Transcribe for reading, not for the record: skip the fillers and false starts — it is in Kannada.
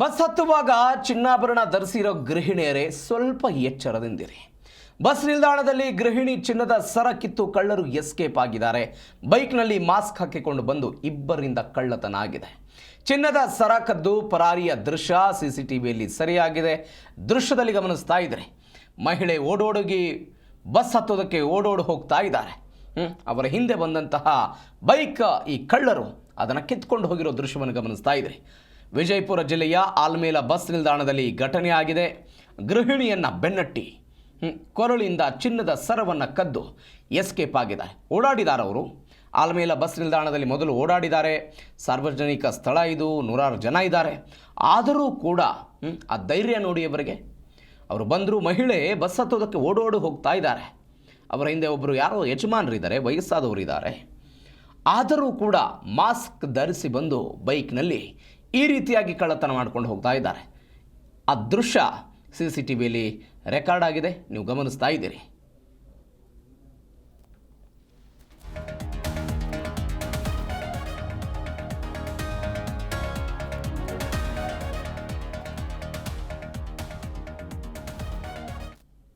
ಬಸ್ ಹತ್ತುವಾಗ ಚಿನ್ನಾಭರಣ ಧರಿಸಿರೋ ಗೃಹಿಣಿಯರೇ ಸ್ವಲ್ಪ ಎಚ್ಚರದಿಂದಿರಿ. ಬಸ್ ನಿಲ್ದಾಣದಲ್ಲಿ ಗೃಹಿಣಿ ಚಿನ್ನದ ಸರ ಕಿತ್ತು ಕಳ್ಳರು ಎಸ್ಕೇಪ್ ಆಗಿದ್ದಾರೆ. ಬೈಕ್ನಲ್ಲಿ ಮಾಸ್ಕ್ ಹಾಕಿಕೊಂಡು ಬಂದು ಇಬ್ಬರಿಂದ ಕಳ್ಳತನ ಆಗಿದೆ. ಚಿನ್ನದ ಸರ ಕದ್ದು ಪರಾರಿಯ ದೃಶ್ಯ ಸಿಸಿಟಿವಿಯಲ್ಲಿ ಸರಿಯಾಗಿದೆ. ದೃಶ್ಯದಲ್ಲಿ ಗಮನಿಸ್ತಾ ಇದ್ದಾರೆ. ಮಹಿಳೆ ಓಡೋಡಿ ಬಸ್ ಹತ್ತೋದಕ್ಕೆ ಓಡೋಡಿ ಹೋಗ್ತಾ ಇದ್ದಾರೆ. ಅವರ ಹಿಂದೆ ಬಂದಂತಹ ಬೈಕ್ ಈ ಕಳ್ಳರು ಅದನ್ನು ಕಿತ್ಕೊಂಡು ಹೋಗಿರೋ ದೃಶ್ಯವನ್ನು ಗಮನಿಸ್ತಾ ಇದ್ದಾರೆ. ವಿಜಯಪುರ ಜಿಲ್ಲೆಯ ಆಲ್ಮೇಲ ಬಸ್ ನಿಲ್ದಾಣದಲ್ಲಿ ಘಟನೆ ಆಗಿದೆ. ಗೃಹಿಣಿಯನ್ನು ಬೆನ್ನಟ್ಟಿ ಕೊರಳಿಂದ ಚಿನ್ನದ ಸರವನ್ನು ಕದ್ದು ಎಸ್ಕೇಪ್ ಆಗಿದ್ದಾರೆ. ಓಡಾಡಿದ್ದಾರೆ ಅವರು. ಆಲ್ಮೇಲ ಬಸ್ ನಿಲ್ದಾಣದಲ್ಲಿ ಮೊದಲು ಓಡಾಡಿದ್ದಾರೆ. ಸಾರ್ವಜನಿಕ ಸ್ಥಳ ಇದು, ನೂರಾರು ಜನ ಇದ್ದಾರೆ. ಆದರೂ ಕೂಡ ಆ ಧೈರ್ಯ ನೋಡಿ ಅವರಿಗೆ. ಅವರು ಬಂದರು. ಮಹಿಳೆ ಬಸ್ ಹತ್ತೋದಕ್ಕೆ ಓಡೋಡಿ ಹೋಗ್ತಾ ಇದ್ದಾರೆ. ಅವರ ಹಿಂದೆ ಒಬ್ಬರು ಯಾರೋ ಯಜಮಾನರಿದ್ದಾರೆ, ವಯಸ್ಸಾದವರಿದ್ದಾರೆ. ಆದರೂ ಕೂಡ ಮಾಸ್ಕ್ ಧರಿಸಿ ಬಂದು ಬೈಕ್ನಲ್ಲಿ ಈ ರೀತಿಯಾಗಿ ಕಳ್ಳತನ ಮಾಡ್ಕೊಂಡು ಹೋಗ್ತಾ ಇದ್ದಾರೆ. ಆ ದೃಶ್ಯ CCTVಯಲ್ಲಿ ರೆಕಾರ್ಡ್ ಆಗಿದೆ, ನೀವು ಗಮನಿಸ್ತಾ ಇದ್ದೀರಿ.